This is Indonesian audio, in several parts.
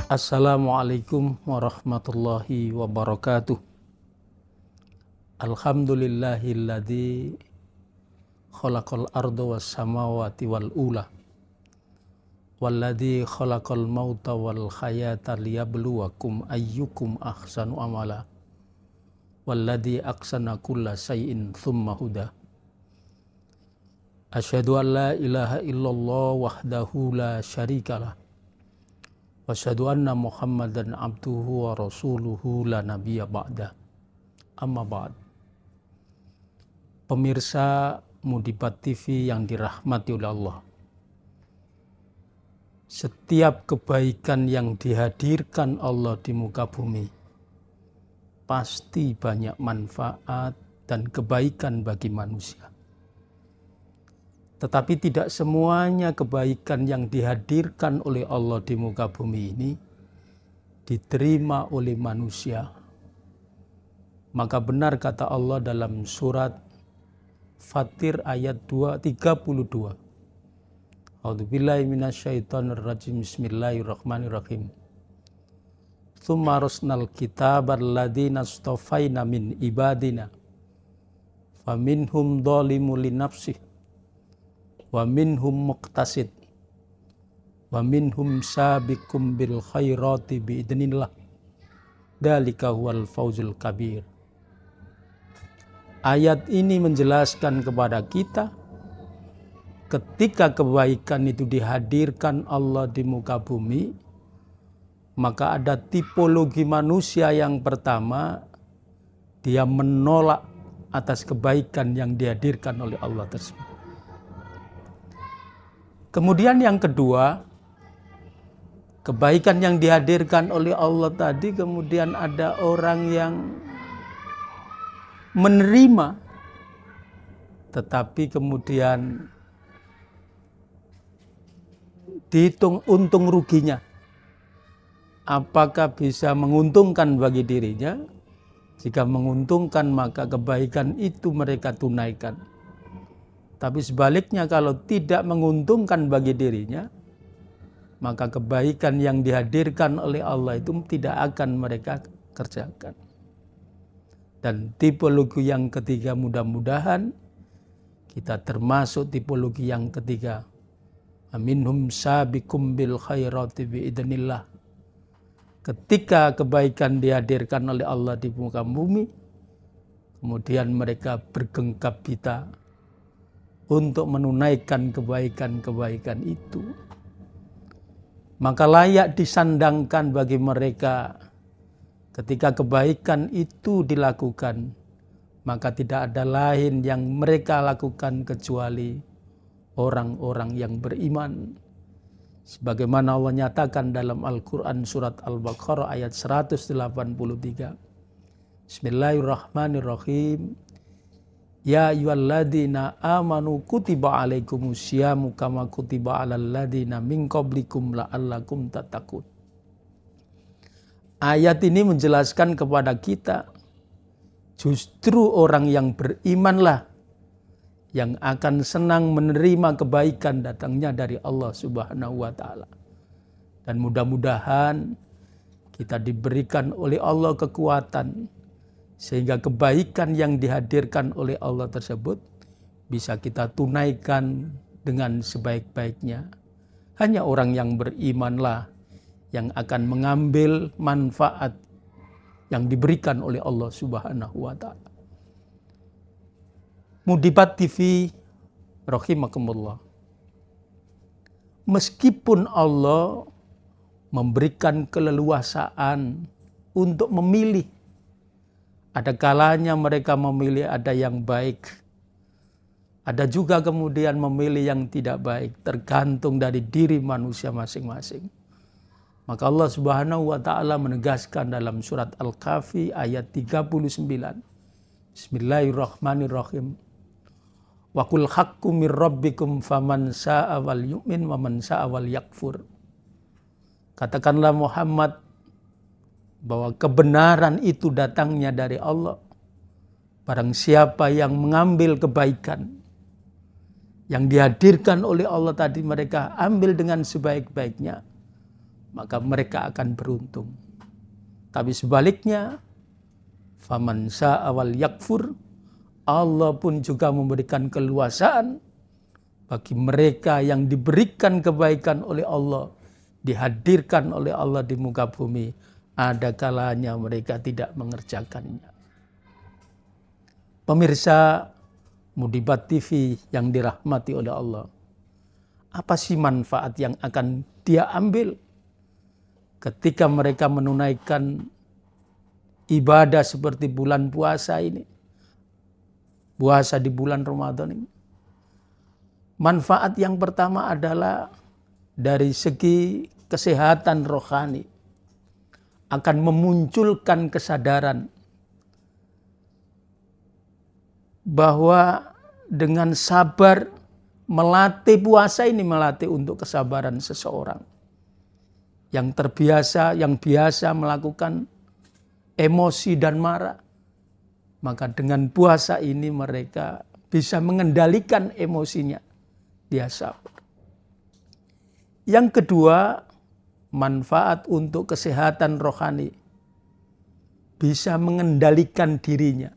Assalamualaikum warahmatullahi wabarakatuh. Alhamdulillahilladzi khalaqal arda was samawati wal ula walladzi khalaqal mauta wal hayata liyabluwakum ayyukum ahsanu amala walladzi ahsana kulla syai'in tsumma huda. Asyhadu an la ilaha illallah wahdahu la syarikalah wa asyhadu anna Muhammadan abduhu wa rasuluhu la nabiyya ba'da. Amma ba'd. Pemirsa Mudibat TV yang dirahmati oleh Allah. Setiap kebaikan yang dihadirkan Allah di muka bumi pasti banyak manfaat dan kebaikan bagi manusia. Tetapi tidak semuanya kebaikan yang dihadirkan oleh Allah di muka bumi ini diterima oleh manusia. Maka benar kata Allah dalam surat Fatir ayat 32. A'udzubillahi minasyaitonirrajim. Bismillahirrahmanirrahim. Tsumma arsalnal kitaba alladzina astafaina min ibadina faminhum dzalimun linafsihi wa minhum muqtasid wa minhum sabiqum bil khairati biidznillah dzalika huwal fauzul kabir. Ayat ini menjelaskan kepada kita ketika kebaikan itu dihadirkan Allah di muka bumi, maka ada tipologi manusia yang pertama, dia menolak atas kebaikan yang dihadirkan oleh Allah tersebut. Kemudian yang kedua, kebaikan yang dihadirkan oleh Allah tadi, kemudian ada orang yang menerima, tetapi kemudian dihitung untung ruginya. Apakah bisa menguntungkan bagi dirinya? Jika menguntungkan, maka kebaikan itu mereka tunaikan. Tapi sebaliknya, kalau tidak menguntungkan bagi dirinya, maka kebaikan yang dihadirkan oleh Allah itu tidak akan mereka kerjakan. Dan tipologi yang ketiga, mudah-mudahan kita termasuk tipologi yang ketiga. Aminhum sabiqum bil khairati biidznillah. Ketika kebaikan dihadirkan oleh Allah di muka bumi, kemudian mereka bergengkap gita untuk menunaikan kebaikan-kebaikan itu. Maka layak disandangkan bagi mereka ketika kebaikan itu dilakukan, maka tidak ada lain yang mereka lakukan kecuali orang-orang yang beriman. Sebagaimana Allah nyatakan dalam Al-Quran surat Al-Baqarah ayat 183. Bismillahirrahmanirrahim. Ya ayyuhalladzina amanu kutiba alaikumusyamu kama kutiba alal ladzina min qablikum la'allakum tattaqun. Ayat ini menjelaskan kepada kita, justru orang yang berimanlah yang akan senang menerima kebaikan datangnya dari Allah Subhanahu wa Ta'ala. Dan mudah-mudahan kita diberikan oleh Allah kekuatan sehingga kebaikan yang dihadirkan oleh Allah tersebut bisa kita tunaikan dengan sebaik-baiknya. Hanya orang yang berimanlah yang akan mengambil manfaat yang diberikan oleh Allah Subhanahu wa Ta'ala. Mudibat TV rahimakumullah. Meskipun Allah memberikan keleluasaan untuk memilih, ada kalanya mereka memilih ada yang baik, ada juga kemudian memilih yang tidak baik, tergantung dari diri manusia masing-masing. Maka Allah Subhanahu wa Ta'ala menegaskan dalam surat Al-Kahfi ayat 39. Bismillahirrahmanirrahim. Wa qul haqqu mir rabbikum faman saa'a wal yu'min wa man saa'a wal yakfur. Katakanlah Muhammad bahwa kebenaran itu datangnya dari Allah. Barang siapa yang mengambil kebaikan yang dihadirkan oleh Allah tadi, mereka ambil dengan sebaik-baiknya, maka mereka akan beruntung. Tapi sebaliknya, faman syaa wal yakfur, Allah pun juga memberikan keluasaan bagi mereka yang diberikan kebaikan oleh Allah, dihadirkan oleh Allah di muka bumi, ada kalanya mereka tidak mengerjakannya. Pemirsa Mudibat TV yang dirahmati oleh Allah, apa sih manfaat yang akan dia ambil ketika mereka menunaikan ibadah seperti bulan puasa ini, puasa di bulan Ramadan ini? Manfaat yang pertama adalah dari segi kesehatan rohani, akan memunculkan kesadaran bahwa dengan sabar melatih puasa ini, melatih untuk kesabaran seseorang yang terbiasa, yang biasa melakukan emosi dan marah. Maka dengan puasa ini mereka bisa mengendalikan emosinya, dia sabar. Yang kedua, manfaat untuk kesehatan rohani, bisa mengendalikan dirinya.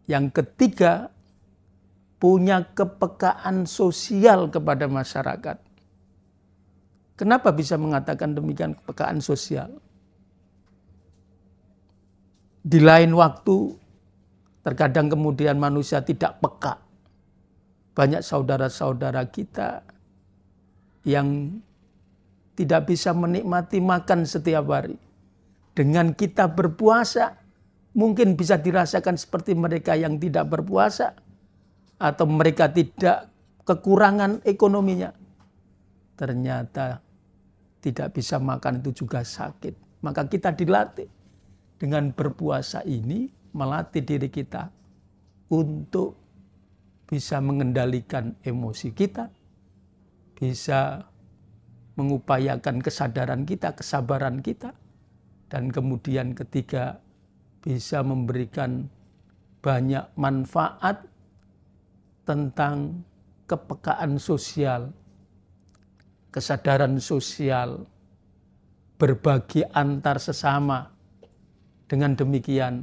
Yang ketiga, punya kepekaan sosial kepada masyarakat. Kenapa bisa mengatakan demikian, kepekaan sosial? Di lain waktu, terkadang kemudian manusia tidak peka. Banyak saudara-saudara kita yang tidak bisa menikmati makan setiap hari. Dengan kita berpuasa, mungkin bisa dirasakan seperti mereka yang tidak berpuasa, atau mereka tidak kekurangan ekonominya. Ternyata tidak bisa makan itu juga sakit. Maka kita dilatih dengan berpuasa ini, melatih diri kita untuk bisa mengendalikan emosi kita, bisa mengupayakan kesadaran kita, kesabaran kita, dan kemudian ketiga, bisa memberikan banyak manfaat tentang kepekaan sosial, kesadaran sosial, berbagi antar sesama. Dengan demikian,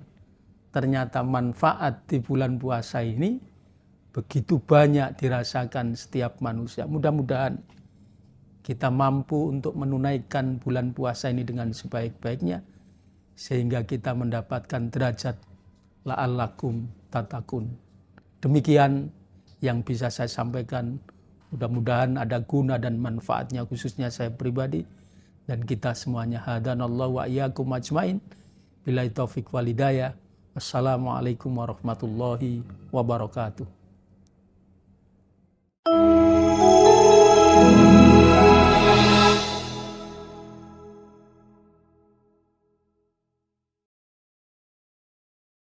ternyata manfaat di bulan puasa ini begitu banyak dirasakan setiap manusia. Mudah-mudahan kita mampu untuk menunaikan bulan puasa ini dengan sebaik-baiknya, sehingga kita mendapatkan derajat la'allakum tatakun. Demikian yang bisa saya sampaikan. Mudah-mudahan ada guna dan manfaatnya, khususnya saya pribadi dan kita semuanya. Hadanallahu wa iyyakum ajmain. Billahi taufiq wal hidayah. Wassalamualaikum warahmatullahi wabarakatuh.